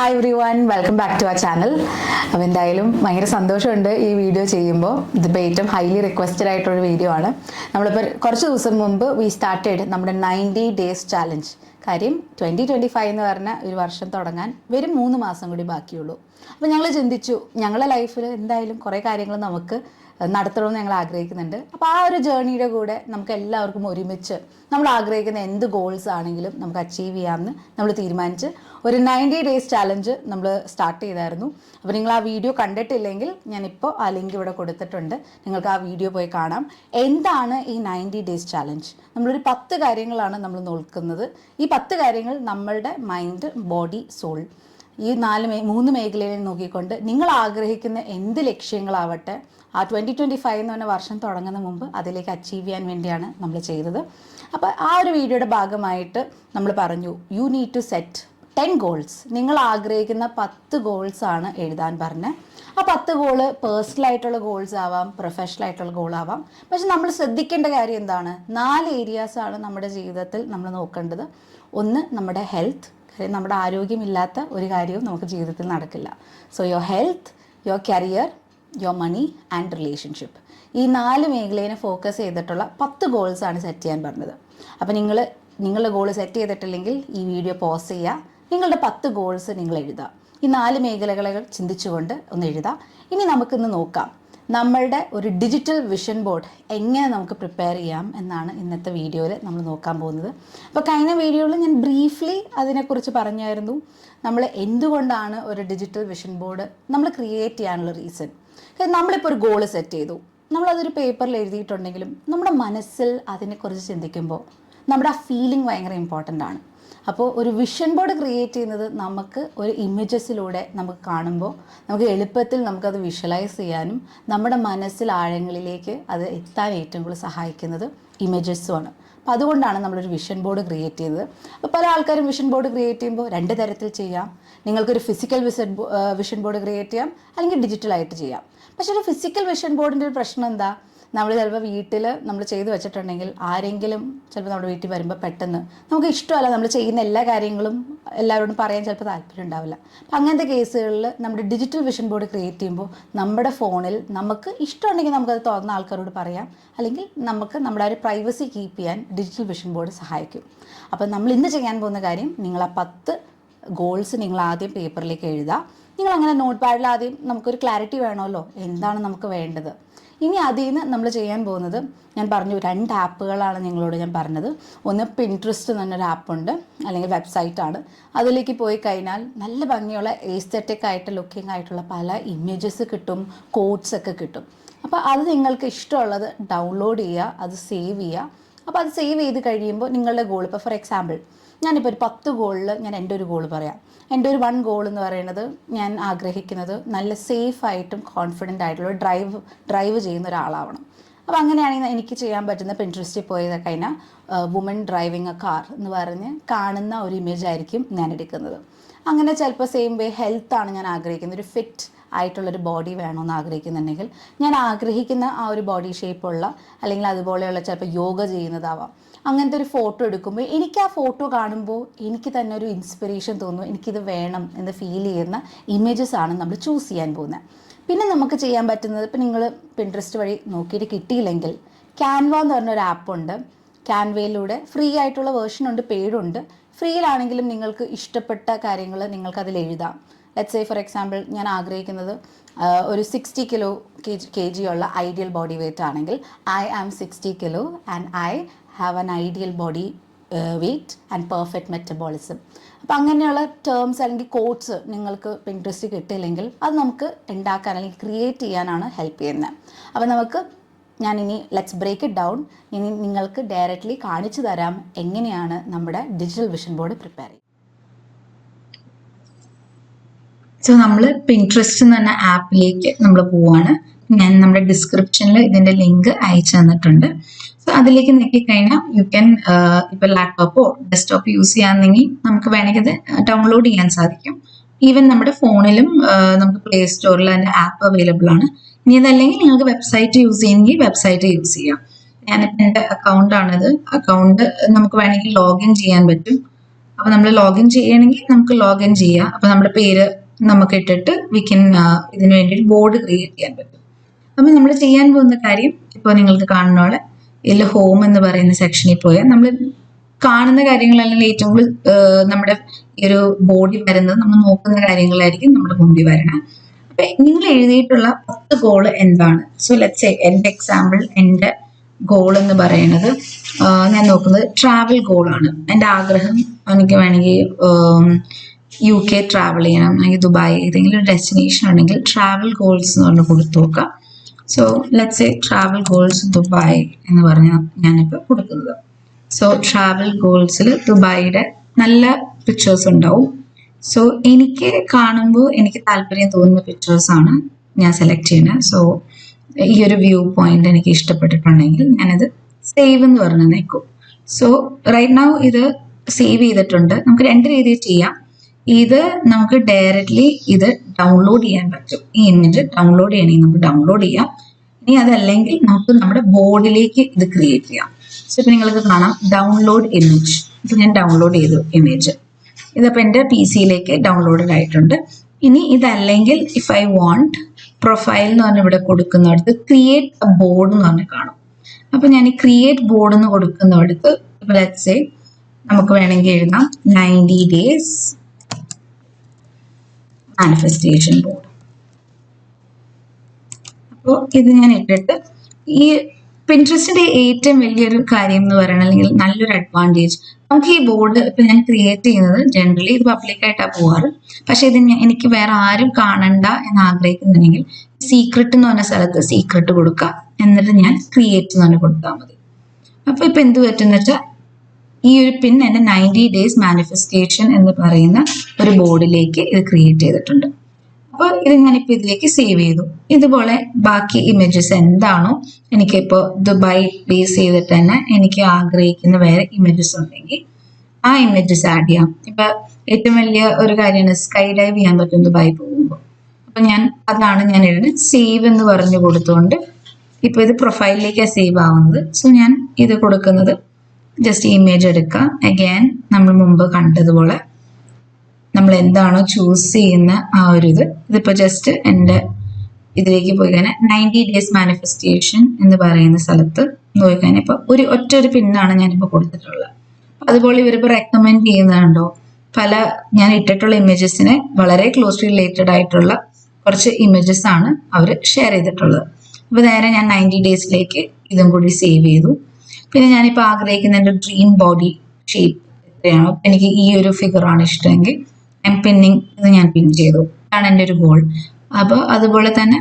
Hi everyone, welcome back to our channel. അപ്പോൾ എന്തായാലും ഭയങ്കര സന്തോഷമുണ്ട് ഈ വീഡിയോ ചെയ്യുമ്പോൾ. ഇതിപ്പോൾ ഏറ്റവും ഹൈലി റിക്വസ്റ്റഡ് ആയിട്ടൊരു വീഡിയോ ആണ്. നമ്മളിപ്പോൾ കുറച്ച് ദിവസം മുമ്പ് വി സ്റ്റാർട്ടഡ് നമ്മുടെ 90 ഡേയ്സ് ചാലഞ്ച്. കാര്യം 2025 എന്ന് പറഞ്ഞ ഒരു വർഷം തുടങ്ങാൻ വെറും 3 മാസം കൂടി ബാക്കിയുള്ളൂ. അപ്പോൾ ഞങ്ങൾ ചിന്തിച്ചു, ഞങ്ങളുടെ ലൈഫിൽ എന്തായാലും കുറേ കാര്യങ്ങൾ നമുക്ക് നടത്തണമെന്ന് ഞങ്ങൾ ആഗ്രഹിക്കുന്നുണ്ട്. അപ്പോൾ ആ ഒരു ജേർണിയുടെ കൂടെ നമുക്ക് എല്ലാവർക്കും ഒരുമിച്ച് നമ്മൾ ആഗ്രഹിക്കുന്ന എന്ത് ഗോൾസ് ആണെങ്കിലും നമുക്ക് അച്ചീവ് ചെയ്യാമെന്ന് നമ്മൾ തീരുമാനിച്ച് ഒരു 90 ഡേയ്സ് ചാലഞ്ച് നമ്മൾ സ്റ്റാർട്ട് ചെയ്തായിരുന്നു. അപ്പോൾ നിങ്ങൾ ആ വീഡിയോ കണ്ടിട്ടില്ലെങ്കിൽ ഞാനിപ്പോൾ ആ ലിങ്ക് ഇവിടെ കൊടുത്തിട്ടുണ്ട്, നിങ്ങൾക്ക് ആ വീഡിയോ പോയി കാണാം. എന്താണ് ഈ 90 ഡേയ്സ് ചാലഞ്ച്? നമ്മളൊരു 10 കാര്യങ്ങളാണ് നമ്മൾ നോക്കുന്നത്. ഈ 10 കാര്യങ്ങൾ നമ്മളുടെ മൈൻഡ്, ബോഡി, സോൾ, ഈ 3 മേഖലയിൽ നോക്കിക്കൊണ്ട് നിങ്ങൾ ആഗ്രഹിക്കുന്ന എന്ത് ലക്ഷ്യങ്ങളാവട്ടെ ആ 2025 എന്ന് പറഞ്ഞ വർഷം തുടങ്ങുന്ന മുമ്പ് അതിലേക്ക് അച്ചീവ് ചെയ്യാൻ വേണ്ടിയാണ് നമ്മൾ ചെയ്തത്. അപ്പോൾ ആ ഒരു വീഡിയോയുടെ ഭാഗമായിട്ട് നമ്മൾ പറഞ്ഞു, you need to set 10 goals. നിങ്ങൾ ആഗ്രഹിക്കുന്ന 10 ഗോൾസാണ് എഴുതാൻ പറഞ്ഞത്. ആ 10 ഗോള് പേഴ്സണലായിട്ടുള്ള ഗോൾസ് ആവാം, പ്രൊഫഷണൽ ആയിട്ടുള്ള ഗോളാവാം. പക്ഷെ നമ്മൾ ശ്രദ്ധിക്കേണ്ട കാര്യം എന്താണ്? 4 ഏരിയാസാണ് നമ്മുടെ ജീവിതത്തിൽ നമ്മൾ നോക്കേണ്ടത്. ഒന്ന്, നമ്മുടെ ഹെൽത്ത്. നമ്മുടെ ആരോഗ്യമില്ലാത്ത ഒരു കാര്യവും നമുക്ക് ജീവിതത്തിൽ നടക്കില്ല. So your health, your career, your money and relationship. ഈ 4 മേഖലയെ ഫോക്കസ് ചെയ്തിട്ടുള്ള 10 ഗോൾസാണ് സെറ്റ് ചെയ്യാൻ പറഞ്ഞത്. അപ്പോൾ നിങ്ങളുടെ ഗോൾ സെറ്റ് ചെയ്തിട്ടില്ലെങ്കിൽ ഈ വീഡിയോ പോസ് ചെയ്യുക, നിങ്ങളുടെ 10 ഗോൾസ് നിങ്ങൾ എഴുതുക. ഈ 4 മേഖലകളെ ചിന്തിച്ചുകൊണ്ട് ഒന്ന് എഴുതുക. ഇനി നമുക്കിന്ന് നോക്കാം നമ്മളുടെ ഒരു ഡിജിറ്റൽ വിഷൻ ബോർഡ് എങ്ങനെ നമുക്ക് പ്രിപ്പയർ ചെയ്യാം എന്നാണ് ഇന്നത്തെ വീഡിയോയിൽ നമ്മൾ നോക്കാൻ പോകുന്നത്. അപ്പോൾ കഴിഞ്ഞ വീഡിയോയിൽ ഞാൻ ബ്രീഫ്ലി അതിനെക്കുറിച്ച് പറഞ്ഞായിരുന്നു. നമ്മൾ എന്തുകൊണ്ടാണ് ഒരു ഡിജിറ്റൽ വിഷൻ ബോർഡ് നമ്മൾ ക്രിയേറ്റ് ചെയ്യാനുള്ള റീസൺ. നമ്മളിപ്പോൾ ഒരു ഗോള് സെറ്റ് ചെയ്തു, നമ്മളതൊരു പേപ്പറിൽ എഴുതിയിട്ടുണ്ടെങ്കിലും നമ്മുടെ മനസ്സിൽ അതിനെക്കുറിച്ച് ചിന്തിക്കുമ്പോൾ നമ്മുടെ ആ ഫീലിംഗ് ഭയങ്കര ഇമ്പോർട്ടൻ്റ് ആണ്. അപ്പോൾ ഒരു വിഷൻ ബോർഡ് ക്രിയേറ്റ് ചെയ്യുന്നത് നമുക്ക് ഒരു ഇമേജസിലൂടെ നമുക്ക് കാണുമ്പോൾ നമുക്ക് എളുപ്പത്തിൽ നമുക്കത് വിഷ്വലൈസ് ചെയ്യാനും നമ്മുടെ മനസ്സിൽ ആഴങ്ങളിലേക്ക് അത് എത്താൻ ഏറ്റവും കൂടുതൽ സഹായിക്കുന്നത് ഇമേജസുമാണ്. അപ്പോൾ അതുകൊണ്ടാണ് നമ്മളൊരു വിഷൻ ബോർഡ് ക്രിയേറ്റ് ചെയ്തത്. അപ്പോൾ പല ആൾക്കാരും വിഷൻ ബോർഡ് ക്രിയേറ്റ് ചെയ്യുമ്പോൾ 2 തരത്തിൽ ചെയ്യാം. നിങ്ങൾക്കൊരു ഫിസിക്കൽ വിഷൻ ബോർഡ് ക്രിയേറ്റ് ചെയ്യാം, അല്ലെങ്കിൽ ഡിജിറ്റലായിട്ട് ചെയ്യാം. പക്ഷേ ഒരു ഫിസിക്കൽ വിഷൻ ബോർഡിൻ്റെ ഒരു പ്രശ്നം എന്താ? നമ്മൾ ചിലപ്പോൾ വീട്ടിൽ നമ്മൾ ചെയ്ത് വെച്ചിട്ടുണ്ടെങ്കിൽ ആരെങ്കിലും ചിലപ്പോൾ നമ്മുടെ വീട്ടിൽ വരുമ്പോൾ പെട്ടെന്ന് നമുക്ക് ഇഷ്ടമല്ല നമ്മൾ ചെയ്യുന്ന എല്ലാ കാര്യങ്ങളും എല്ലാവരോടും പറയാൻ ചിലപ്പോൾ താല്പര്യം ഉണ്ടാവില്ല. അപ്പം അങ്ങനത്തെ കേസുകളിൽ നമ്മുടെ ഡിജിറ്റൽ വിഷൻ ബോർഡ് ക്രിയേറ്റ് ചെയ്യുമ്പോൾ നമ്മുടെ ഫോണിൽ നമുക്ക് ഇഷ്ടമുണ്ടെങ്കിൽ നമുക്കത് തുറന്ന ആൾക്കാരോട് പറയാം, അല്ലെങ്കിൽ നമുക്ക് നമ്മുടെ ഒരു പ്രൈവസി കീപ്പ് ചെയ്യാൻ ഡിജിറ്റൽ വിഷൻ ബോർഡ് സഹായിക്കും. അപ്പം നമ്മൾ ഇന്ന് ചെയ്യാൻ പോകുന്ന കാര്യം, നിങ്ങൾ ആ 10 ഗോൾസ് നിങ്ങൾ ആദ്യം പേപ്പറിലേക്ക് എഴുതുക. നിങ്ങളങ്ങനെ നോട്ട് പാഡിൽ ആദ്യം നമുക്കൊരു ക്ലാരിറ്റി വേണമല്ലോ, എന്താണ് നമുക്ക് വേണ്ടത്. ഇനി അതിൽ നിന്ന് നമ്മൾ ചെയ്യാൻ പോകുന്നത്, ഞാൻ പറഞ്ഞു 2 ആപ്പുകളാണ് നിങ്ങളോട് ഞാൻ പറഞ്ഞത്. ഒന്ന് പിൻട്രസ്റ്റ് എന്ന് പറഞ്ഞൊരു ആപ്പുണ്ട്, അല്ലെങ്കിൽ വെബ്സൈറ്റാണ്. അതിലേക്ക് പോയി കഴിഞ്ഞാൽ നല്ല ഭംഗിയുള്ള എസ്തെറ്റിക് ആയിട്ട് ലുക്കിംഗ് ആയിട്ടുള്ള പല ഇമേജസ് കിട്ടും, കോട്ട്സ് ഒക്കെ കിട്ടും. അപ്പോൾ അത് നിങ്ങൾക്ക് ഇഷ്ടമുള്ളത് ഡൗൺലോഡ് ചെയ്യുക, അത് സേവ് ചെയ്യുക. അപ്പോൾ അത് സേവ് ചെയ്ത് കഴിയുമ്പോൾ നിങ്ങളുടെ ഗോൾ, ഇപ്പോൾ ഫോർ എക്സാമ്പിൾ ഞാനിപ്പോൾ ഒരു 10 ഗോളിൽ ഞാൻ എൻ്റെ ഒരു ഗോൾ പറയാം. എൻ്റെ ഒരു 1 ഗോൾ എന്ന് പറയുന്നത്, ഞാൻ ആഗ്രഹിക്കുന്നത് നല്ല സേഫായിട്ടും കോൺഫിഡൻ്റ് ആയിട്ടുള്ള ഡ്രൈവ് ചെയ്യുന്ന ഒരാളാവണം. അപ്പോൾ അങ്ങനെയാണെങ്കിൽ എനിക്ക് ചെയ്യാൻ പറ്റുന്ന പിൻട്രസ്റ്റിൽ പോയി കഴിഞ്ഞാൽ വുമൺ ഡ്രൈവിങ് എ കാർ എന്ന് പറഞ്ഞ് കാണുന്ന ഒരു ഇമേജ് ആയിരിക്കും ഞാൻ എടുക്കുന്നത്. അങ്ങനെ ചിലപ്പോൾ സെയിം വേ ഹെൽത്താണ് ഞാൻ ആഗ്രഹിക്കുന്നത്, ഒരു ഫിറ്റ് ആയിട്ടുള്ളൊരു ബോഡി വേണമെന്ന് ആഗ്രഹിക്കുന്നുണ്ടെങ്കിൽ ഞാൻ ആഗ്രഹിക്കുന്ന ആ ഒരു ബോഡി ഷേപ്പുള്ള, അല്ലെങ്കിൽ അതുപോലെയുള്ള ചിലപ്പോൾ യോഗ ചെയ്യുന്നതാവാം. അങ്ങനത്തെ ഒരു ഫോട്ടോ എടുക്കുമ്പോൾ എനിക്ക് ആ ഫോട്ടോ കാണുമ്പോൾ എനിക്ക് തന്നെ ഒരു ഇൻസ്പിറേഷൻ തോന്നും, എനിക്കിത് വേണം എന്ന് ഫീൽ ചെയ്യുന്ന ഇമേജസ് ആണ് നമ്മൾ ചൂസ് ചെയ്യാൻ പോകുന്നത്. പിന്നെ നമുക്ക് ചെയ്യാൻ പറ്റുന്നത്, ഇപ്പോൾ നിങ്ങൾ പിൻട്രസ്റ്റ് വഴി നോക്കിയിട്ട് കിട്ടിയില്ലെങ്കിൽ ക്യാൻവ എന്ന് പറഞ്ഞൊരു ആപ്പുണ്ട്. ക്യാൻവയിലൂടെ ഫ്രീ ആയിട്ടുള്ള വേർഷനുണ്ട്, പെയ്ഡുണ്ട്. ഫ്രീയിലാണെങ്കിലും നിങ്ങൾക്ക് ഇഷ്ടപ്പെട്ട കാര്യങ്ങൾ നിങ്ങൾക്കതിൽ എഴുതാം. ലെറ്റ്സ് സേ ഫോർ എക്സാമ്പിൾ ഞാൻ ആഗ്രഹിക്കുന്നത് ഒരു 60 കിലോ kg ഉള്ള ഐഡിയൽ ബോഡി വെയ്റ്റ് ആണെങ്കിൽ I am 60 kilo and I have an ideal body weight and perfect metabolism. അപ്പോൾ അങ്ങനെയുള്ള ടേംസ് അല്ലെങ്കിൽ കോട്ട്സ് നിങ്ങൾക്ക് പിൻട്രസ്റ്റ് കിട്ടിയില്ലെങ്കിൽ അത് നമുക്ക് ഉണ്ടാക്കാൻ അല്ലെങ്കിൽ ക്രിയേറ്റ് ചെയ്യാനാണ് ഹെൽപ്പ് ചെയ്യുന്നത്. അപ്പോൾ ഞാനിനി ലെറ്റ്സ് ബ്രേക്ക് ഇറ്റ് ഡൗൺ. ഇനി നിങ്ങൾക്ക് ഡയറക്റ്റ്ലി കാണിച്ചു തരാം എങ്ങനെയാണ് നമ്മുടെ ഡിജിറ്റൽ വിഷൻ ബോർഡ് പ്രിപ്പയർ ചെയ്യുന്നത്. സോ നമ്മൾ പിൻട്രസ്റ്റ് എന്ന് പറഞ്ഞ ആപ്പിലേക്ക് നമ്മൾ പോവാണ്. ഞാൻ നമ്മുടെ ഡിസ്ക്രിപ്ഷനിൽ ഇതിന്റെ ലിങ്ക് അയച്ചു തന്നിട്ടുണ്ട്. സോ അതിലേക്ക് നോക്കിക്കഴിഞ്ഞാൽ യു ക്യാൻ, ഇപ്പൊ ലാപ്ടോപ്പോ ഡെസ്ക്ടോപ്പ് യൂസ് ചെയ്യാന്നെങ്കിൽ നമുക്ക് വേണമെങ്കിൽ അത് ഡൗൺലോഡ് ചെയ്യാൻ സാധിക്കും. ഈവൻ നമ്മുടെ ഫോണിലും നമുക്ക് പ്ലേ സ്റ്റോറിൽ അതിന്റെ ആപ്പ് അവൈലബിൾ ആണ്. ഇനി അതല്ലെങ്കിൽ നിങ്ങൾക്ക് വെബ്സൈറ്റ് യൂസ് ചെയ്യുമെങ്കിൽ വെബ്സൈറ്റ് യൂസ് ചെയ്യാം. ഞാനിപ്പോൾ എൻ്റെ അക്കൗണ്ടാണിത്. അക്കൗണ്ട് നമുക്ക് വേണമെങ്കിൽ ലോഗിൻ ചെയ്യാൻ പറ്റും. അപ്പൊ നമ്മൾ ലോഗിൻ ചെയ്യണമെങ്കിൽ നമുക്ക് ലോഗിൻ ചെയ്യാം. അപ്പൊ നമ്മുടെ പേര് നമുക്ക് ഇട്ടിട്ട് വി കൻ ഇതിനു വേണ്ടി ബോർഡ് ക്രിയേറ്റ് ചെയ്യാൻ പറ്റും. അപ്പൊ നമ്മൾ ചെയ്യാൻ പോകുന്ന കാര്യം ഇപ്പോൾ നിങ്ങൾക്ക് കാണുന്ന പോലെ ഇതിൽ ഹോം എന്ന് പറയുന്ന സെക്ഷനിൽ പോയാൽ നമ്മൾ കാണുന്ന കാര്യങ്ങൾ അല്ലെങ്കിൽ ഏറ്റവും കൂടുതൽ നമ്മുടെ ഈ ഒരു ബോഡി വരുന്നത് നമ്മൾ നോക്കുന്ന കാര്യങ്ങളായിരിക്കും നമ്മുടെ മുമ്പിൽ വരണം. അപ്പൊ നിങ്ങൾ എഴുതിയിട്ടുള്ള 10 ഗോൾ എന്താണ്? സോ ലെറ്റ്സ് സേ എൻ്റെ എക്സാമ്പിൾ, എൻ്റെ ഗോൾ എന്ന് പറയുന്നത് ഞാൻ നോക്കുന്നത് ട്രാവൽ ഗോളാണ്. എൻ്റെ ആഗ്രഹം എനിക്ക് വേണമെങ്കിൽ UK ട്രാവൽ ചെയ്യണം, അല്ലെങ്കിൽ ദുബായ് ഏതെങ്കിലും ഒരു ഡെസ്റ്റിനേഷൻ ഉണ്ടെങ്കിൽ ട്രാവൽ ഗോൾസ് എന്ന് പറഞ്ഞ് കൊടുത്തു നോക്കാം. So let's say travel goals Dubai എന്ന് പറഞ്ഞ് ഞാനിപ്പോൾ കൊടുക്കുന്നത്. സോ ട്രാവൽ ഗോൾസിൽ ദുബായിയുടെ നല്ല പിക്ചേഴ്സ് ഉണ്ടാവും. സോ എനിക്ക് കാണുമ്പോൾ എനിക്ക് താല്പര്യം തോന്നുന്ന പിക്ചേഴ്സാണ് ഞാൻ സെലക്ട് ചെയ്യുന്നത്. സോ ഈ ഒരു വ്യൂ പോയിന്റ് എനിക്ക് ഇഷ്ടപ്പെട്ടിട്ടുണ്ടെങ്കിൽ ഞാനത് സേവ് എന്ന് പറഞ്ഞ് നിൽക്കും. സോ റൈറ്റ് നൗ ഇത് സേവ് ചെയ്തിട്ടുണ്ട്. നമുക്ക് 2 രീതിയിൽ ചെയ്യാം. ഇത് നമുക്ക് ഡയറക്റ്റ്ലി ഇത് ഡൗൺലോഡ് ചെയ്യാൻ പറ്റും. ഈ ഇമേജ് ഡൗൺലോഡ് ചെയ്യണമെങ്കിൽ നമുക്ക് ഡൗൺലോഡ് ചെയ്യാം. ഇനി അതല്ലെങ്കിൽ നമുക്ക് നമ്മുടെ ബോർഡിലേക്ക് ഇത് ക്രിയേറ്റ് ചെയ്യാം. സോ ഇപ്പം നിങ്ങൾക്ക് കാണാം ഡൗൺലോഡ് ഇമേജ്. ഇപ്പം ഞാൻ ഡൗൺലോഡ് ചെയ്തു ഇമേജ്. ഇതിപ്പോൾ എൻ്റെ PC-യിലേക്ക് ഡൗൺലോഡഡ് ആയിട്ടുണ്ട്. ഇനി ഇതല്ലെങ്കിൽ ഇഫ് ഐ വാണ്ട് പ്രൊഫൈൽ എന്ന് പറഞ്ഞ് ഇവിടെ കൊടുക്കുന്നിടത്ത് ക്രിയേറ്റ് എ ബോർഡ് എന്ന് പറഞ്ഞ് കാണും. അപ്പം ഞാൻ ഈ ക്രിയേറ്റ് ബോർഡ് എന്ന് കൊടുക്കുന്നിടത്ത് ഇപ്പോൾ ലെറ്റ്സ് സേ നമുക്ക് വേണമെങ്കിൽ എഴുതാം 90 days മാനിഫെസ്റ്റേഷൻ ബോർഡ്. അപ്പോൾ ഇത് ഞാൻ ഇട്ടിട്ട് ഈ പിൻട്രസ്റ്റിന്റെ ഏറ്റവും വലിയൊരു കാര്യം എന്ന് പറയുന്നത് അല്ലെങ്കിൽ നല്ലൊരു അഡ്വാൻറ്റേജ്, നമുക്ക് ഈ ബോർഡ് ഇപ്പൊ ഞാൻ ക്രിയേറ്റ് ചെയ്യുന്നത് ജനറലി ഇത് പബ്ലിക്കായിട്ടാണ് പോവാറ്. പക്ഷെ ഇത് എനിക്ക് വേറെ ആരും കാണണ്ട എന്ന് ആഗ്രഹിക്കുന്നുണ്ടെങ്കിൽ സീക്രട്ട് എന്ന് പറഞ്ഞ സ്ഥലത്ത് സീക്രട്ട് കൊടുക്കുക, എന്നിട്ട് ഞാൻ ക്രിയേറ്റ് എന്ന് പറഞ്ഞ് കൊടുത്താൽ മതി. അപ്പൊ ഇപ്പൊ എന്ത് പറ്റുന്ന വെച്ചാൽ ഈ ഒരു പിൻ എന്റെ 90 days മാനിഫെസ്റ്റേഷൻ എന്ന് പറയുന്ന ഒരു ബോർഡിലേക്ക് ഇത് ക്രിയേറ്റ് ചെയ്തിട്ടുണ്ട്. അപ്പോൾ ഇത് ഞാനിപ്പോൾ ഇതിലേക്ക് സേവ് ചെയ്തു. ഇതുപോലെ ബാക്കി ഇമേജസ് എന്താണോ എനിക്കിപ്പോൾ ദുബായ് ബേസ് ചെയ്തിട്ട് തന്നെ എനിക്ക് ആഗ്രഹിക്കുന്ന വേറെ ഇമേജസ് ഉണ്ടെങ്കിൽ ആ ഇമേജസ് ആഡ് ചെയ്യാം. ഇപ്പൊ ഏറ്റവും വലിയ ഒരു കാര്യമാണ് സ്കൈ ഡൈവ് ചെയ്യാൻ പറ്റും ദുബായ് പോകുമ്പോൾ. അപ്പൊ അതാണ് ഞാൻ എഴുതുന്നത് സേവ് എന്ന് പറഞ്ഞു കൊടുത്തുകൊണ്ട് ഇപ്പൊ ഇത് പ്രൊഫൈലിലേക്കാണ് സേവ് ആവുന്നത്. സോ ഞാൻ ഇത് കൊടുക്കുന്നത് ജസ്റ്റ് ഇമേജ് എടുക്കുക. അഗൈൻ നമ്മൾ മുമ്പ് കണ്ടതുപോലെ നമ്മൾ എന്താണോ ചൂസ് ചെയ്യുന്ന ആ ഒരു ഇതിപ്പോ ജസ്റ്റ് എൻ്റെ ഇതിലേക്ക് പോയി കഴിഞ്ഞാൽ 90 days മാനിഫെസ്റ്റേഷൻ എന്ന് പറയുന്ന സ്ഥലത്ത് പോയി കഴിഞ്ഞാൽ ഇപ്പൊ ഒറ്റൊരു പിന്നാണ് ഞാനിപ്പോൾ കൊടുത്തിട്ടുള്ളത്. അതുപോലെ ഇവരിപ്പോൾ റെക്കമെൻഡ് ചെയ്യുന്നുണ്ടോ ഞാൻ ഇട്ടിട്ടുള്ള ഇമേജസിനെ വളരെ ക്ലോസ്ലി റിലേറ്റഡ് ആയിട്ടുള്ള കുറച്ച് ഇമേജസ് ആണ് അവർ ഷെയർ ചെയ്തിട്ടുള്ളത്. അപ്പൊ നേരെ ഞാൻ 90 daysലേക്ക് ഇതും കൂടി സേവ് ചെയ്തു. പിന്നെ ഞാനിപ്പോൾ ആഗ്രഹിക്കുന്ന എൻ്റെ ഡ്രീം ബോഡി ഷേപ്പ് എത്രയാണോ, എനിക്ക് ഈ ഒരു ഫിഗറാണ് ഇഷ്ടമെങ്കിൽ പിന്നിങ് ഇത് ഞാൻ പിൻ ചെയ്തു. ഇതാണ് എൻ്റെ ഒരു ഗോൾ. അപ്പോൾ അതുപോലെ തന്നെ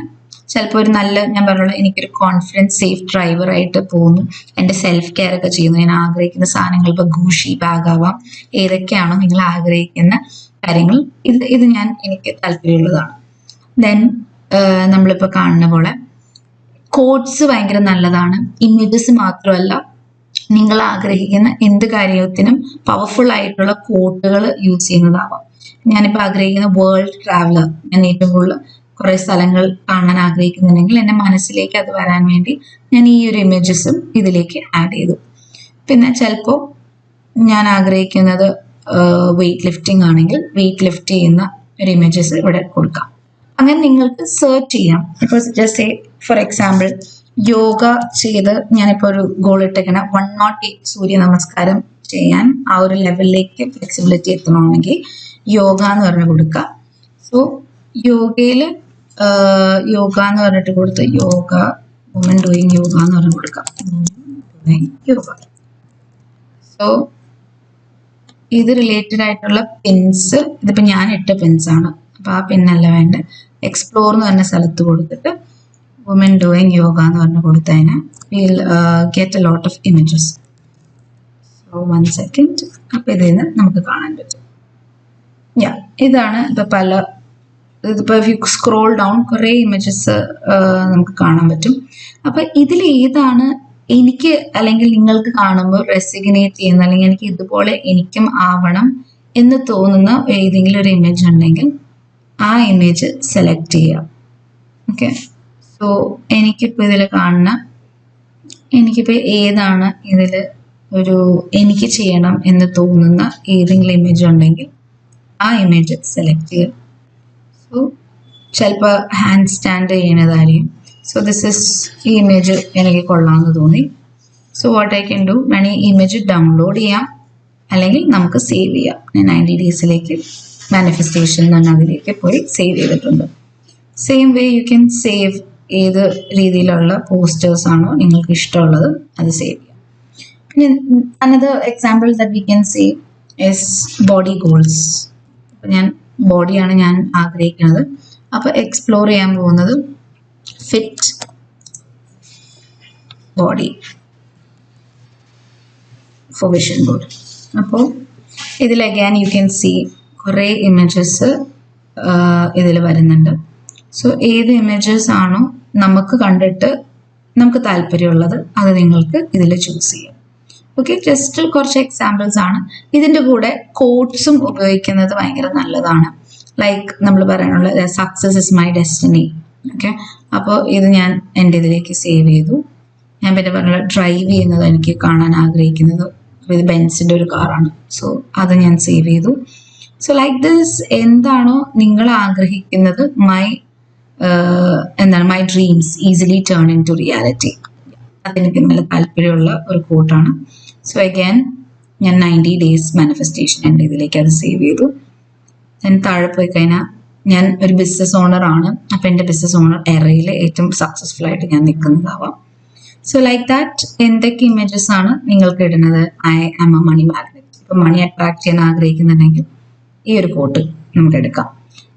ചിലപ്പോൾ ഒരു നല്ല ഞാൻ പറഞ്ഞോളൂ എനിക്കൊരു കോൺഫിഡൻസ് സേഫ് ഡ്രൈവർ ആയിട്ട് പോകുന്നു, എൻ്റെ സെൽഫ് കെയർ ഒക്കെ ചെയ്യുന്നു, ഞാൻ ആഗ്രഹിക്കുന്ന സാധനങ്ങൾ ഇപ്പോൾ ഗൂഷി ബാഗ് ആവാം, ഏതൊക്കെയാണോ നിങ്ങൾ ആഗ്രഹിക്കുന്ന കാര്യങ്ങൾ ഇത് എനിക്ക് താല്പര്യമുള്ളതാണ്. ദെൻ നമ്മളിപ്പോൾ കാണുന്ന പോലെ കോഡ്സ് ഭയങ്കര നല്ലതാണ്. ഇമേജസ് മാത്രമല്ല, നിങ്ങൾ ആഗ്രഹിക്കുന്ന എന്ത് കാര്യത്തിനും പവർഫുൾ ആയിട്ടുള്ള കോട്ടുകൾ യൂസ് ചെയ്യുന്നതാവാം. ഞാനിപ്പോൾ ആഗ്രഹിക്കുന്ന വേൾഡ് ട്രാവലർ, ഞാൻ ഏറ്റവും കൂടുതൽ കുറെ സ്ഥലങ്ങൾ കാണാൻ ആഗ്രഹിക്കുന്നുണ്ടെങ്കിൽ എൻ്റെ മനസ്സിലേക്ക് അത് വരാൻ വേണ്ടി ഞാൻ ഈ ഒരു ഇമേജസും ഇതിലേക്ക് ആഡ് ചെയ്തു. പിന്നെ ചിലപ്പോൾ ഞാൻ ആഗ്രഹിക്കുന്നത് വെയിറ്റ് ലിഫ്റ്റിംഗ് ആണെങ്കിൽ വെയിറ്റ് ലിഫ്റ്റ് ചെയ്യുന്ന ഒരു ഇമേജസ് ഇവിടെ കൊടുക്കാം. അങ്ങനെ നിങ്ങൾക്ക് സെർച്ച് ചെയ്യാം. ഇപ്പോൾ ജസ്റ്റ് ഫോർ എക്സാമ്പിൾ യോഗ ചെയ്ത് ഞാനിപ്പോൾ ഒരു ഗോൾ ഇട്ടേക്കണ 108 സൂര്യ നമസ്കാരം ചെയ്യാൻ ആ ഒരു ലെവലിലേക്ക് ഫ്ലെക്സിബിലിറ്റി എത്തണമെങ്കിൽ യോഗ എന്ന് പറഞ്ഞ് കൊടുക്കുക. സോ യോഗയിൽ യോഗ എന്ന് പറഞ്ഞിട്ട് കൊടുത്ത് യോഗ വുമൻ ഡൂയിങ് യോഗ എന്ന് പറഞ്ഞ് കൊടുക്കാം യോഗ. സോ ഇത് റിലേറ്റഡ് ആയിട്ടുള്ള പിൻസ്, ഇതിപ്പോൾ ഞാൻ ഇട്ട പിൻസാണ്, അപ്പോൾ ആ പിന്നല്ല വേണ്ട. എക്സ്പ്ലോർ എന്ന് പറഞ്ഞ സ്ഥലത്ത് കൊടുത്തിട്ട് വുമൻ ഡൂയിങ് യോഗ എന്ന് പറഞ്ഞ് കൊടുത്തതിന് will get a lot of images. So 1 second. അപ്പോൾ ഇതിൽ നിന്ന് നമുക്ക് കാണാൻ പറ്റും. ഇതാണ് ഇപ്പോൾ ഇതിപ്പോൾ യു സ്ക്രോൾ ഡൗൺ കുറേ ഇമേജസ് നമുക്ക് കാണാൻ പറ്റും. അപ്പോൾ ഇതിൽ ഏതാണ് എനിക്ക് അല്ലെങ്കിൽ നിങ്ങൾക്ക് കാണുമ്പോൾ റെസിഗ്നേറ്റ് ചെയ്യുന്ന അല്ലെങ്കിൽ എനിക്ക് ഇതുപോലെ എനിക്കും ആവണം എന്ന് തോന്നുന്ന ഏതെങ്കിലും ഒരു ഇമേജ് ഉണ്ടെങ്കിൽ ആ ഇമേജ് സെലക്ട് ചെയ്യുക. ഓക്കെ, സോ എനിക്കിപ്പോൾ ഇതിൽ കാണുന്ന എനിക്കിപ്പോൾ ഏതാണ് ഇതിൽ ഒരു എനിക്ക് ചെയ്യണം എന്ന് തോന്നുന്ന ഏതെങ്കിലും ഇമേജ് ഉണ്ടെങ്കിൽ ആ ഇമേജ് സെലക്ട് ചെയ്യുക. സോ ചിലപ്പോൾ ഹാൻഡ് സ്റ്റാൻഡ് ചെയ്യണതായിരിക്കും. സോ ദിസ് ഇസ് ഈ ഇമേജ് എനിക്ക് കൊള്ളാമെന്ന് തോന്നി. So what I can do, വേണേൽ ഈ ഇമേജ് ഡൗൺലോഡ് ചെയ്യാം, അല്ലെങ്കിൽ നമുക്ക് സേവ് ചെയ്യാം. ഞാൻ 90 ഡേയ്സിലേക്ക് മാനിഫെസ്റ്റേഷൻ എന്ന് പറഞ്ഞാൽ അതിലേക്ക് പോയി സേവ് ചെയ്തിട്ടുണ്ട്. Same way you can save ഏത് രീതിയിലുള്ള പോസ്റ്റേഴ്സ് ആണോ നിങ്ങൾക്ക് ഇഷ്ടമുള്ളത് അത് സേവ് ചെയ്യാം. പിന്നെ another example that we can save is body goals. ഞാൻ ബോഡിയാണ് ഞാൻ ആഗ്രഹിക്കുന്നത്. അപ്പോൾ എക്സ്പ്ലോർ ചെയ്യാൻ പോകുന്നത് fit body for vision board. അപ്പോൾ ഇതിൽ അഗൈൻ യു ക്യാൻ സീ കുറേ ഇമേജസ് ഇതിൽ വരുന്നുണ്ട്. സോ ഏത് ഇമേജസ് ആണോ നമുക്ക് കണ്ടിട്ട് നമുക്ക് താല്പര്യമുള്ളത് അത് നിങ്ങൾക്ക് ഇതിൽ ചൂസ് ചെയ്യാം. ഓക്കെ, ജസ്റ്റ് കുറച്ച് എക്സാമ്പിൾസ് ആണ്. ഇതിൻ്റെ കൂടെ കോട്ട്സും ഉപയോഗിക്കുന്നത് ഭയങ്കര നല്ലതാണ്. ലൈക്ക് നമ്മൾ പറയാനുള്ളത് success is my destiny. Okay, അപ്പോൾ ഇത് ഞാൻ എൻ്റെ ഇതിലേക്ക് സേവ് ചെയ്തു. ഞാൻ പിന്നെ പറഞ്ഞ ഡ്രൈവ് ചെയ്യുന്നത് എനിക്ക് കാണാൻ ആഗ്രഹിക്കുന്നത്, ഇത് ബെൻസിൻ്റെ ഒരു കാറാണ്. സോ അത് ഞാൻ സേവ് ചെയ്തു. സോ ലൈക്ക് ദിസ് എന്താണോ നിങ്ങൾ ആഗ്രഹിക്കുന്നത്, my dreams easily turn into reality. അതെനിക്ക് നല്ല താല്പര്യമുള്ള ഒരു കോട്ടാണ്. സോ അഗൈൻ ഞാൻ 90 ഡേയ്സ് മാനിഫെസ്റ്റേഷൻ എൻ്റെ ഇതിലേക്ക് അത് സേവ് ചെയ്തു. ഞാൻ താഴെ പോയി കഴിഞ്ഞാൽ ഞാൻ ഒരു ബിസിനസ് ഓണർ ആണ്. അപ്പം എൻ്റെ ബിസിനസ് ഓണർ എറയിൽ ഏറ്റവും സക്സസ്ഫുൾ ആയിട്ട് ഞാൻ നിൽക്കുന്നതാവാം. സോ ലൈക്ക് ദാറ്റ് എന്തൊക്കെ ഇമേജസ് ആണ് നിങ്ങൾക്ക് ഇടുന്നത്? I am a money magnet. ഇപ്പം മണി അട്രാക്ട് ചെയ്യാൻ ആഗ്രഹിക്കുന്നുണ്ടെങ്കിൽ ഈ ഒരു കോട്ട് നമുക്ക് എടുക്കാം.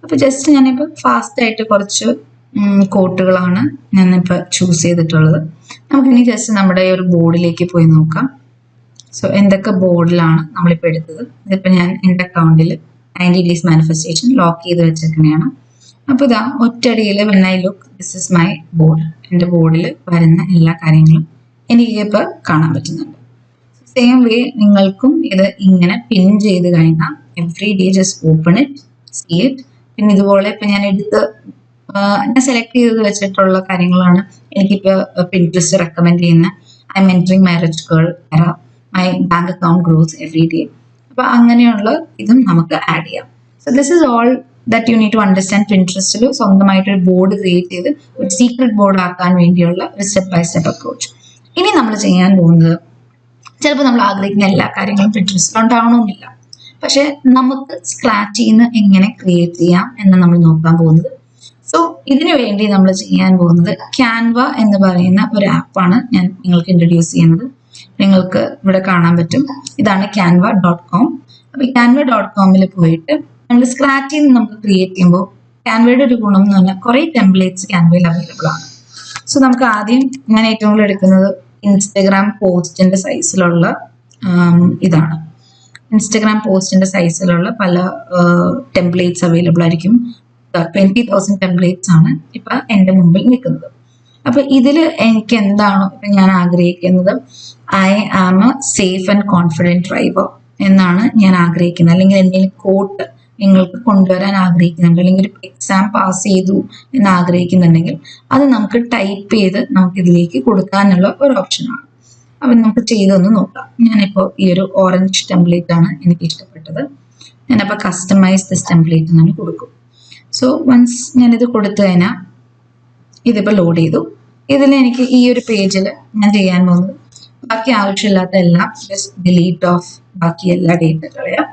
അപ്പോൾ ജസ്റ്റ് ഞാനിപ്പോൾ ഫാസ്റ്റായിട്ട് കുറച്ച് കോട്ടുകളാണ് ഞാനിപ്പോൾ ചൂസ് ചെയ്തിട്ടുള്ളത്. നമുക്കിനി ജസ്റ്റ് നമ്മുടെ ഈ ഒരു ബോർഡിലേക്ക് പോയി നോക്കാം. സോ എന്തൊക്കെ ബോർഡിലാണ് നമ്മളിപ്പോൾ എടുത്തത്? ഇതിപ്പോൾ ഞാൻ എൻ്റെ അക്കൗണ്ടിൽ 90 ഡേയ്സ് മാനിഫെസ്റ്റേഷൻ ലോക്ക് ചെയ്ത് വെച്ചേക്കുന്നതാണ്. അപ്പോൾ ഇതാ ഒറ്റയടിയിൽ when I look this is my board. എൻ്റെ ബോർഡിൽ വരുന്ന എല്ലാ കാര്യങ്ങളും എനിക്കിപ്പോൾ കാണാൻ പറ്റുന്നുണ്ട്. സെയിം വേ നിങ്ങൾക്കും ഇത് ഇങ്ങനെ പിൻ ചെയ്ത് കഴിഞ്ഞാൽ every day just open it, see it. പിന്നെ ഇതുപോലെ ഇപ്പം ഞാൻ ഞാൻ സെലക്ട് ചെയ്ത് വെച്ചിട്ടുള്ള കാര്യങ്ങളാണ് എനിക്കിപ്പോൾ പിൻട്രസ്റ്റ് റെക്കമെൻഡ് ചെയ്യുന്ന I'm entering my rich girl era, my bank account grows every day. അപ്പോൾ അങ്ങനെയുള്ള ഇതും നമുക്ക് ആഡ് ചെയ്യാം. So this is all that you need to understand. പിൻട്രസ്റ്റിൽ സ്വന്തമായിട്ടൊരു ബോർഡ് ക്രിയേറ്റ് ചെയ്ത് ഒരു സീക്രട്ട് ബോർഡ് ആക്കാൻ വേണ്ടിയുള്ള ഒരു സ്റ്റെപ്പ് ബൈ സ്റ്റെപ്പ് അപ്രോച്ച്. ഇനി നമ്മൾ ചെയ്യാൻ പോകുന്നത്, ചിലപ്പോൾ നമ്മൾ ആഗ്രഹിക്കുന്ന എല്ലാ കാര്യങ്ങളും പിൻട്രസ്റ്റിൽ ഉണ്ടാവണമെന്നില്ല, പക്ഷെ നമുക്ക് സ്ക്രാച്ചിൽ നിന്ന് എങ്ങനെ ക്രിയേറ്റ് ചെയ്യാം എന്ന് നമ്മൾ നോക്കാൻ പോകുന്നത്. സോ ഇതിനു വേണ്ടി നമ്മൾ ചെയ്യാൻ പോകുന്നത് ക്യാൻവ എന്ന് പറയുന്ന ഒരു ആപ്പാണ് ഞാൻ നിങ്ങൾക്ക് ഇൻട്രൊഡ്യൂസ് ചെയ്യുന്നത്. നിങ്ങൾക്ക് ഇവിടെ കാണാൻ പറ്റും, ഇതാണ് canva.com. അപ്പോൾ canva.com പോയിട്ട് നമ്മൾ സ്ക്രാച്ചിൽ നിന്ന് നമുക്ക് ക്രിയേറ്റ് ചെയ്യുമ്പോൾ ക്യാൻവയുടെ ഒരു ഗുണം എന്ന് പറഞ്ഞാൽ കുറേ ടെംപ്ലേറ്റ്സ് ക്യാൻവയിൽ അവൈലബിൾ ആണ്. സോ നമുക്ക് ആദ്യം ഞാൻ ഏറ്റവും കൂടുതൽ എടുക്കുന്നത് ഇൻസ്റ്റഗ്രാം പോസ്റ്റിന്റെ സൈസിലുള്ള ഇതാണ്. ഇൻസ്റ്റഗ്രാം പോസ്റ്റിന്റെ സൈസിലുള്ള പല ടെംപ്ലേറ്റ്സ് അവൈലബിൾ ആയിരിക്കും. 20,000 ടെംപ്ലേറ്റ്സ് ആണ് ഇപ്പൊ എൻ്റെ മുമ്പിൽ നിൽക്കുന്നത്. അപ്പൊ ഇതിൽ എനിക്ക് എന്താണോ ഇപ്പൊ ഞാൻ ആഗ്രഹിക്കുന്നത്, I am a safe and confident driver എന്നാണ് ഞാൻ ആഗ്രഹിക്കുന്നത്. അല്ലെങ്കിൽ എന്തെങ്കിലും കോട്ട് നിങ്ങൾക്ക് കൊണ്ടുവരാൻ ആഗ്രഹിക്കുന്നുണ്ട്, അല്ലെങ്കിൽ ഒരു എക്സാം പാസ് ചെയ്തു എന്ന് ആഗ്രഹിക്കുന്നുണ്ടെങ്കിൽ അത് നമുക്ക് ടൈപ്പ് ചെയ്ത് നമുക്ക് ഇതിലേക്ക് കൊടുക്കാനുള്ള ഒരു ഓപ്ഷനാണ്. അപ്പം നമുക്ക് ചെയ്തൊന്ന് നോക്കാം. ഞാനിപ്പോൾ ഈ ഒരു ഓറഞ്ച് ടെംപ്ലേറ്റ് ആണ് എനിക്ക് ഇഷ്ടപ്പെട്ടത്. ഞാനപ്പോൾ കസ്റ്റമൈസ് ദിസ് ടെംപ്ലേറ്റ് എന്നാണ് കൊടുക്കും. സോ വൺസ് ഞാനിത് കൊടുത്തു കഴിഞ്ഞാൽ ഇതിപ്പോൾ ലോഡ് ചെയ്തു. ഇതിൽ എനിക്ക് ഈ ഒരു പേജിൽ ഞാൻ ചെയ്യാൻ പോകുന്നത് ബാക്കി ആവശ്യമില്ലാത്ത എല്ലാം ജസ്റ്റ് ഡിലീറ്റ് ഓഫ് ബാക്കി എല്ലാ ഡേറ്റ കളയാം.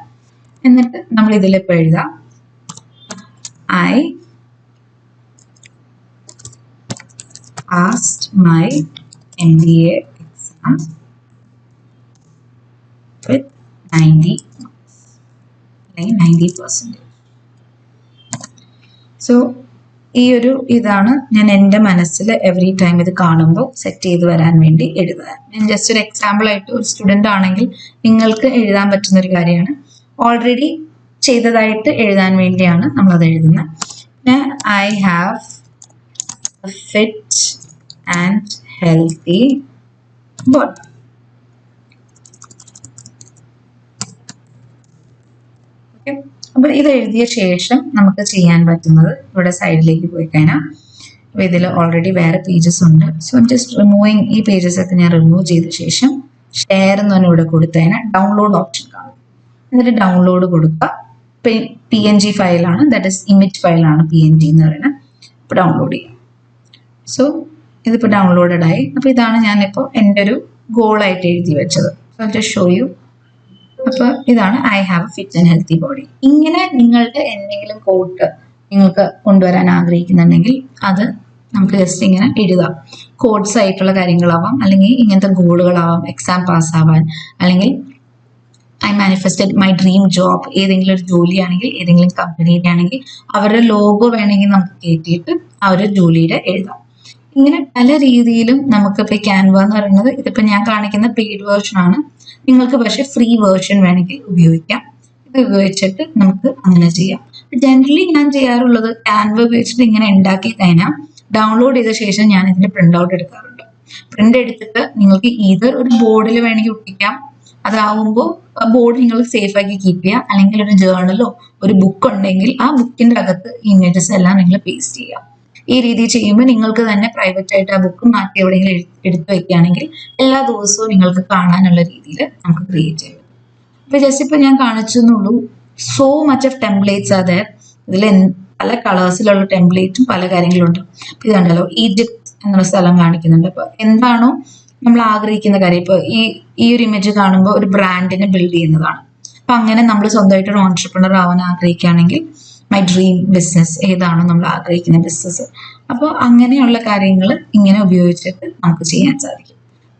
എന്നിട്ട് നമ്മൾ ഇതിലിപ്പോൾ എഴുതാം I passed my MBA exam with 90 marks, like 90%. So ഈ ഒരു ഇതാണ് ഞാൻ എൻ്റെ മനസ്സിൽ എവറി ടൈം ഇത് കാണുമ്പോൾ സെറ്റ് ചെയ്ത് വരാൻ വേണ്ടി എഴുതുക. ഞാൻ ജസ്റ്റ് ഒരു എക്സാമ്പിൾ ആയിട്ട് ഒരു സ്റ്റുഡൻ്റ് ആണെങ്കിൽ നിങ്ങൾക്ക് എഴുതാൻ പറ്റുന്ന ഒരു കാര്യമാണ്. ഓൾറെഡി ചെയ്തതായിട്ട് എഴുതാൻ വേണ്ടിയാണ് നമ്മളത് എഴുതുന്നത്. പിന്നെ I have A fit and healthy body. Okay, അപ്പോൾ ഇത് എഴുതിയ ശേഷം നമുക്ക് ചെയ്യാൻ പറ്റുന്നത് ഇവിടെ സൈഡിലേക്ക് പോയി കഴിഞ്ഞാൽ ഇതിൽ ഓൾറെഡി വേറെ പേജസ് ഉണ്ട്. സോ ജസ്റ്റ് റിമൂവിങ് ഈ പേജസ് ഒക്കെ ഞാൻ റിമൂവ് ചെയ്ത ശേഷം ഷെയർ എന്ന് പറഞ്ഞാൽ ഇവിടെ കൊടുത്തതിന് ഡൗൺലോഡ് ഓപ്ഷൻ കാണും. എന്നിട്ട് ഡൗൺലോഡ് കൊടുക്കുക. PNG ഫയലാണ്, ദാറ്റ് ഇസ് ഇമേജ് ഫയലാണ് PNG എന്ന് പറയുന്നത്. ഇപ്പോൾ ഡൗൺലോഡ് ചെയ്യാം. സോ ഇതിപ്പോൾ ഡൗൺലോഡഡ് ആയി. അപ്പോൾ ഇതാണ് ഞാനിപ്പോൾ എൻ്റെ ഒരു ഗോളായിട്ട് എഴുതി വെച്ചത്. So show you. അപ്പോൾ ഇതാണ് I have fit and healthy body. ഇങ്ങനെ നിങ്ങളുടെ എന്തെങ്കിലും കോട്ട് നിങ്ങൾക്ക് കൊണ്ടുവരാൻ ആഗ്രഹിക്കുന്നുണ്ടെങ്കിൽ അത് നമുക്ക് ജസ്റ്റ് ഇങ്ങനെ എഴുതാം. കോഡ്സ് ആയിട്ടുള്ള കാര്യങ്ങളാവാം, അല്ലെങ്കിൽ ഇങ്ങനത്തെ ഗോളുകളാവാം, എക്സാം പാസ്സാവാൻ, അല്ലെങ്കിൽ I manifested my dream job, ഏതെങ്കിലും ഒരു ജോലിയാണെങ്കിൽ ഏതെങ്കിലും കമ്പനിയുടെ ആണെങ്കിൽ അവരുടെ ലോഗോ വേണമെങ്കിൽ നമുക്ക് കയറ്റിയിട്ട് ആ ഒരു ജോലിയുടെ എഴുതാം. ഇങ്ങനെ പല രീതിയിലും നമുക്കിപ്പോൾ ക്യാൻവ എന്ന് പറയുന്നത് ഇതിപ്പോൾ ഞാൻ കാണിക്കുന്ന പെയ്ഡ് വേർഷൻ ആണ്. നിങ്ങൾക്ക് പക്ഷേ ഫ്രീ വേർഷൻ വേണമെങ്കിൽ ഉപയോഗിക്കാം. ഇത് ഉപയോഗിച്ചിട്ട് നമുക്ക് അങ്ങനെ ചെയ്യാം. ജനറലി ഞാൻ ചെയ്യാറുള്ളത് ക്യാൻവ ഉപയോഗിച്ചിട്ട് ഇങ്ങനെ ഉണ്ടാക്കി കഴിഞ്ഞാൽ ഡൗൺലോഡ് ചെയ്ത ശേഷം ഞാൻ ഇതിന്റെ പ്രിന്റ് ഔട്ട് എടുക്കാറുണ്ട്. പ്രിന്റ് എടുത്തിട്ട് നിങ്ങൾക്ക് ഈതർ ഒരു ബോർഡിൽ വേണമെങ്കിൽ ഒട്ടിക്കാം. അതാവുമ്പോൾ ബോർഡ് നിങ്ങൾ സേഫ് ആക്കി കീപ്പ് ചെയ്യുക. അല്ലെങ്കിൽ ഒരു ജേർണലോ ഒരു ബുക്ക് ഉണ്ടെങ്കിൽ ആ ബുക്കിന്റെ അകത്ത് ഇമേജസ് എല്ലാം നിങ്ങൾ പേസ്റ്റ് ചെയ്യുക. ഈ രീതി ചെയ്യുമ്പോൾ നിങ്ങൾക്ക് തന്നെ പ്രൈവറ്റ് ആയിട്ട് ആ ബുക്ക് മാറ്റി എവിടെയെങ്കിലും എടുത്തു വെക്കുകയാണെങ്കിൽ എല്ലാ ദിവസവും നിങ്ങൾക്ക് കാണാനുള്ള രീതിയിൽ നമുക്ക് ക്രിയേറ്റ് ചെയ്യാം. അപ്പൊ ജസ്റ്റ് ഇപ്പൊ ഞാൻ കാണിച്ചെന്നുള്ളൂ. So much of templates are there. ഇതിൽ പല കളേഴ്സിലുള്ള ടെംപ്ലേറ്റും പല കാര്യങ്ങളുണ്ട്. ഇത് കണ്ടല്ലോ, ഈജിപ്ത് എന്നുള്ള സ്ഥലം കാണിക്കുന്നുണ്ട്. അപ്പൊ എന്താണോ നമ്മൾ ആഗ്രഹിക്കുന്ന കാര്യം, ഇപ്പൊ ഈ ഒരു ഇമേജ് കാണുമ്പോൾ ഒരു ബ്രാൻഡിനെ ബിൽഡ് ചെയ്യുന്നതാണ്. അപ്പൊ അങ്ങനെ നമ്മൾ സ്വന്തമായിട്ട് ഒരു ഓൺട്രപ്രണർ ആവാൻ ആഗ്രഹിക്കുകയാണെങ്കിൽ മൈ ഡ്രീം ബിസിനസ് ഏതാണോ നമ്മൾ ആഗ്രഹിക്കുന്ന ബിസിനസ്, അപ്പോൾ അങ്ങനെയുള്ള കാര്യങ്ങൾ ഇങ്ങനെ ഉപയോഗിച്ചിട്ട് നമുക്ക് ചെയ്യാൻ സാധിക്കും.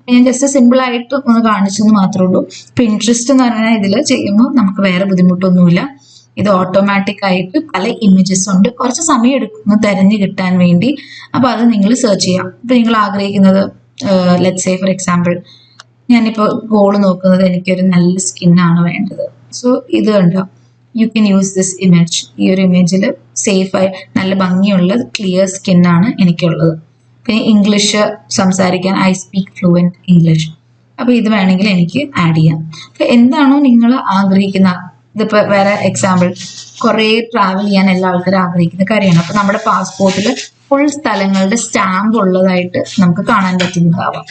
ഞാൻ ജസ്റ്റ് സിമ്പിൾ ആയിട്ട് ഒന്ന് കാണിച്ചെന്ന് മാത്രമേ ഉള്ളൂ. പിൻട്രസ്റ്റ് എന്ന് പറഞ്ഞാൽ ഇതിൽ ചെയ്യുമ്പോൾ നമുക്ക് വേറെ ബുദ്ധിമുട്ടൊന്നുമില്ല. ഇത് ഓട്ടോമാറ്റിക് ആയിട്ട് പല ഇമേജസ് ഉണ്ട്. കുറച്ച് സമയം എടുക്കുന്നു തിരഞ്ഞു കിട്ടാൻ വേണ്ടി. അപ്പൊ അത് നിങ്ങൾ സെർച്ച് ചെയ്യാം. ഇപ്പൊ നിങ്ങൾ ആഗ്രഹിക്കുന്നത് ലെറ്റ്സ് സേ ഫോർ എക്സാമ്പിൾ ഞാനിപ്പോൾ ഗോൾ നോക്കുന്നത് എനിക്കൊരു നല്ല സ്കിന്നാണ് വേണ്ടത്. സോ ഇത് കണ്ടോ, you can use this image. ഈ ഒരു ഇമേജിൽ സേഫായി നല്ല ഭംഗിയുള്ള ക്ലിയർ സ്കിന്നാണ് എനിക്കുള്ളത്. പിന്നെ ഇംഗ്ലീഷ് സംസാരിക്കാൻ ഐ സ്പീക്ക് ഫ്ലുവൻറ്റ് ഇംഗ്ലീഷ്. അപ്പൊ ഇത് വേണമെങ്കിൽ എനിക്ക് ആഡ് ചെയ്യാം. അപ്പൊ എന്താണോ നിങ്ങൾ ആഗ്രഹിക്കുന്ന, ഇതിപ്പോ വേറെ എക്സാമ്പിൾ കുറേ ട്രാവൽ ചെയ്യാൻ എല്ലാ ആൾക്കാരും ആഗ്രഹിക്കുന്ന കാര്യമാണ്. അപ്പൊ നമ്മുടെ പാസ്പോർട്ടിൽ ഫുൾ സ്ഥലങ്ങളുടെ സ്റ്റാമ്പ് ഉള്ളതായിട്ട് നമുക്ക് കാണാൻ പറ്റുന്നതാവാം.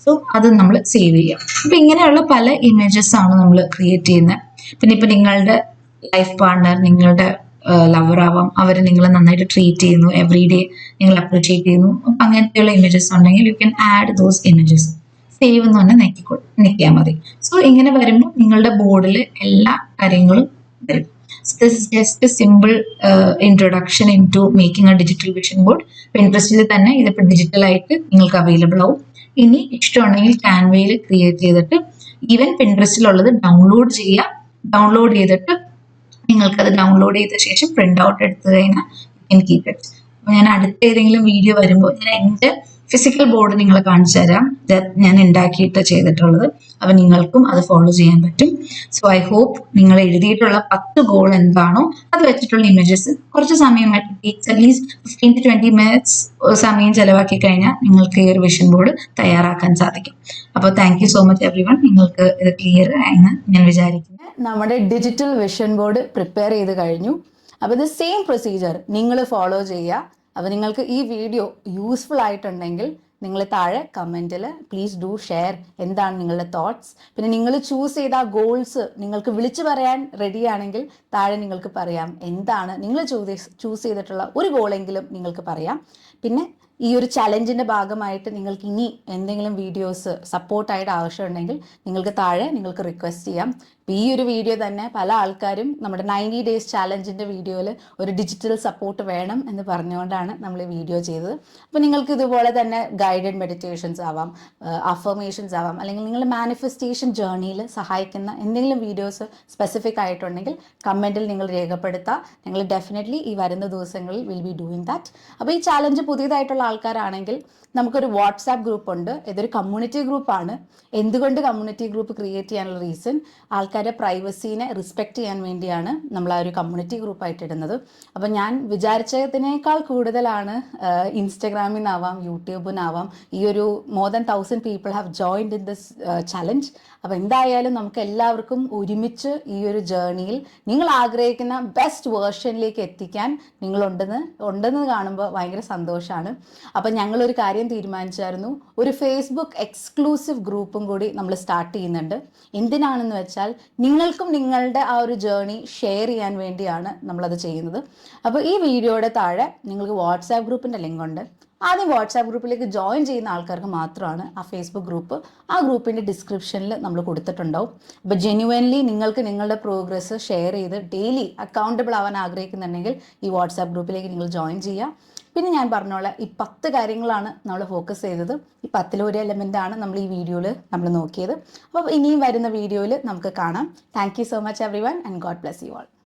സോ അത് നമ്മൾ സേവ് ചെയ്യാം. അപ്പൊ ഇങ്ങനെയുള്ള പല ഇമേജസ് ആണ് നമ്മൾ ക്രിയേറ്റ് ചെയ്യുന്നത്. പിന്നെ ഇപ്പൊ നിങ്ങളുടെ ലൈഫ് പാർട്ണർ, നിങ്ങളുടെ ലവർ ആവാം, അവർ നിങ്ങളെ നന്നായിട്ട് ട്രീറ്റ് ചെയ്യുന്നു, എവറി ഡേ നിങ്ങൾ അപ്രിഷിയേറ്റ് ചെയ്യുന്നു. അപ്പൊ അങ്ങനത്തെയുള്ള ഇമേജസ് ഉണ്ടെങ്കിൽ you can add those images. Save എന്ന് പറഞ്ഞാൽ നിൽക്കിയാൽ മതി. സോ ഇങ്ങനെ വരുമ്പോൾ നിങ്ങളുടെ ബോർഡിൽ എല്ലാ കാര്യങ്ങളും വരും. So this is just a simple introduction into making a digital vision board. Pinterest തന്നെ ഇതിപ്പോൾ ഡിജിറ്റൽ ആയിട്ട് നിങ്ങൾക്ക് അവൈലബിൾ ആവും. ഇനി ഇഷ്ടമുണ്ടെങ്കിൽ ക്യാൻവയിൽ ക്രിയേറ്റ് ചെയ്തിട്ട് ഈവൻ പിൻട്രസ്റ്റിലുള്ളത് ഡൗൺലോഡ് ചെയ്യുക. ഡൗൺലോഡ് ചെയ്തിട്ട് നിങ്ങൾക്കത് ഡൗൺലോഡ് ചെയ്ത ശേഷം പ്രിന്റ് ഔട്ട് എടുത്തു കഴിഞ്ഞാൽ യു ക്യാൻ കീപ് ഇറ്റ്. അപ്പോൾ ഞാൻ അടുത്ത ഏതെങ്കിലും വീഡിയോ വരുമ്പോൾ ഞാൻ എൻ്റെ ഫിസിക്കൽ ബോർഡ് നിങ്ങളെ കാണിച്ചു തരാം, ഞാൻ ഉണ്ടാക്കിയിട്ട് ചെയ്തിട്ടുള്ളത്. അപ്പം നിങ്ങൾക്കും അത് ഫോളോ ചെയ്യാൻ പറ്റും. സോ ഐ ഹോപ്പ് നിങ്ങൾ എഴുതിയിട്ടുള്ള 10 ഗോൾ എന്താണോ അത് വെച്ചിട്ടുള്ള ഇമേജസ് കുറച്ച് സമയമായിട്ട് അറ്റ്ലീസ്റ്റ് 15 to 20 minutes സമയം ചെലവാക്കി കഴിഞ്ഞാൽ നിങ്ങൾക്ക് ഈ ഒരു വിഷൻ ബോർഡ് തയ്യാറാക്കാൻ സാധിക്കും. അപ്പോൾ thank you so much every one. നിങ്ങൾക്ക് ഇത് ക്ലിയർ ആയെന്ന് ഞാൻ വിചാരിക്കുന്നു. നമ്മുടെ ഡിജിറ്റൽ വിഷൻ ബോർഡ് പ്രിപ്പയർ ചെയ്ത് കഴിഞ്ഞു. അപ്പോൾ ഇത് സെയിം പ്രൊസീജിയർ നിങ്ങൾ ഫോളോ ചെയ്യുക. അപ്പോൾ നിങ്ങൾക്ക് ഈ വീഡിയോ യൂസ്ഫുൾ ആയിട്ടുണ്ടെങ്കിൽ നിങ്ങൾ താഴെ കമൻറ്റിൽ പ്ലീസ് ഡു ഷെയർ എന്താണ് നിങ്ങളുടെ തോട്ട്സ്. പിന്നെ നിങ്ങൾ ചൂസ് ചെയ്ത ഗോൾസ് നിങ്ങൾക്ക് വിളിച്ചു പറയാൻ റെഡിയാണെങ്കിൽ താഴെ നിങ്ങൾക്ക് പറയാം എന്താണ് നിങ്ങൾ ചൂസ് ചെയ്തിട്ടുള്ള ഒരു ഗോളെങ്കിലും നിങ്ങൾക്ക് പറയാം. പിന്നെ ഈ ഒരു ചലഞ്ചിൻ്റെ ഭാഗമായിട്ട് നിങ്ങൾക്ക് ഇനി എന്തെങ്കിലും വീഡിയോസ് സപ്പോർട്ടായിട്ട് ആവശ്യമുണ്ടെങ്കിൽ നിങ്ങൾക്ക് താഴെ നിങ്ങൾക്ക് റിക്വസ്റ്റ് ചെയ്യാം. അപ്പോൾ ഈ ഒരു വീഡിയോ തന്നെ പല ആൾക്കാരും നമ്മുടെ 90 days ചാലഞ്ചിൻ്റെ വീഡിയോയിൽ ഒരു ഡിജിറ്റൽ സപ്പോർട്ട് വേണം എന്ന് പറഞ്ഞുകൊണ്ടാണ് നമ്മൾ ഈ വീഡിയോ ചെയ്തത്. അപ്പോൾ നിങ്ങൾക്ക് ഇതുപോലെ തന്നെ ഗൈഡഡ് മെഡിറ്റേഷൻസ് ആവാം, അഫർമേഷൻസ് ആവാം, അല്ലെങ്കിൽ നിങ്ങളുടെ മാനിഫെസ്റ്റേഷൻ ജേർണിയിൽ സഹായിക്കുന്ന എന്തെങ്കിലും വീഡിയോസ് സ്പെസിഫിക് ആയിട്ടുണ്ടെങ്കിൽ കമൻറ്റിൽ നിങ്ങൾ രേഖപ്പെടുത്തുക. ഞങ്ങൾ ഡെഫിനറ്റ്ലി ഈ വരുന്ന ദിവസങ്ങളിൽ വിൽ ബി ഡൂയിങ് ദാറ്റ്. അപ്പോൾ ഈ ചാലഞ്ച് പുതിയതായിട്ടുള്ള ആൾക്കാരാണെങ്കിൽ നമുക്കൊരു വാട്സാപ്പ് ഗ്രൂപ്പ് ഉണ്ട്. ഇതൊരു കമ്മ്യൂണിറ്റി ഗ്രൂപ്പാണ്. എന്തുകൊണ്ട് കമ്മ്യൂണിറ്റി ഗ്രൂപ്പ് ക്രിയേറ്റ് ചെയ്യാനുള്ള റീസൺ, ആൾക്കാർ ആൾക്കാരുടെ പ്രൈവസീനെ റെസ്പെക്റ്റ് ചെയ്യാൻ വേണ്ടിയാണ് നമ്മൾ ആ ഒരു കമ്മ്യൂണിറ്റി ഗ്രൂപ്പായിട്ട് ഇടുന്നത്. അപ്പോൾ ഞാൻ വിചാരിച്ചതിനേക്കാൾ കൂടുതലാണ് ഇൻസ്റ്റഗ്രാമിൽ നിന്നാവാം യൂട്യൂബിൽ നിന്നാവാം ഈ ഒരു more than 1000 people have joined in this challenge. അപ്പോൾ എന്തായാലും നമുക്ക് എല്ലാവർക്കും ഒരുമിച്ച് ഈ ഒരു ജേർണിയിൽ നിങ്ങൾ ആഗ്രഹിക്കുന്ന ബെസ്റ്റ് വേർഷനിലേക്ക് എത്തിക്കാൻ ഉണ്ടെന്ന് കാണുമ്പോൾ ഭയങ്കര സന്തോഷമാണ്. അപ്പം ഞങ്ങളൊരു കാര്യം തീരുമാനിച്ചായിരുന്നു, ഒരു ഫേസ്ബുക്ക് എക്സ്ക്ലൂസീവ് ഗ്രൂപ്പും കൂടി നമ്മൾ സ്റ്റാർട്ട് ചെയ്യുന്നുണ്ട്. എന്തിനാണെന്ന് വെച്ചാൽ നിങ്ങൾക്കും നിങ്ങളുടെ ആ ഒരു ജേർണി ഷെയർ ചെയ്യാൻ വേണ്ടിയാണ് നമ്മളത് ചെയ്യുന്നത്. അപ്പോൾ ഈ വീഡിയോയുടെ താഴെ നിങ്ങൾക്ക് വാട്സാപ്പ് ഗ്രൂപ്പിൻ്റെ ലിങ്ക് ഉണ്ട്. ആദ്യം വാട്സാപ്പ് ഗ്രൂപ്പിലേക്ക് ജോയിൻ ചെയ്യുന്ന ആൾക്കാർക്ക് മാത്രമാണ് ആ ഫേസ്ബുക്ക് ഗ്രൂപ്പ്, ആ ഗ്രൂപ്പിൻ്റെ ഡിസ്ക്രിപ്ഷനിൽ നമ്മൾ കൊടുത്തിട്ടുണ്ടാവും. അപ്പോൾ ജെന്യുവൻലി നിങ്ങൾക്ക് നിങ്ങളുടെ പ്രോഗ്രസ് ഷെയർ ചെയ്ത് ഡെയിലി അക്കൗണ്ടബിൾ ആവാൻ ആഗ്രഹിക്കുന്നുണ്ടെങ്കിൽ ഈ വാട്സാപ്പ് ഗ്രൂപ്പിലേക്ക് നിങ്ങൾ ജോയിൻ ചെയ്യുക. പിന്നെ ഞാൻ പറഞ്ഞോളാം, ഈ 10 കാര്യങ്ങളാണ് നമ്മൾ ഫോക്കസ് ചെയ്തത്. ഈ 10 ഒരു എലമെൻ്റാണ് നമ്മൾ ഈ വീഡിയോയിൽ നമ്മൾ നോക്കിയത്. അപ്പോൾ ഇനിയും വരുന്ന വീഡിയോയിൽ നമുക്ക് കാണാം. Thank you so much every one and God bless you all.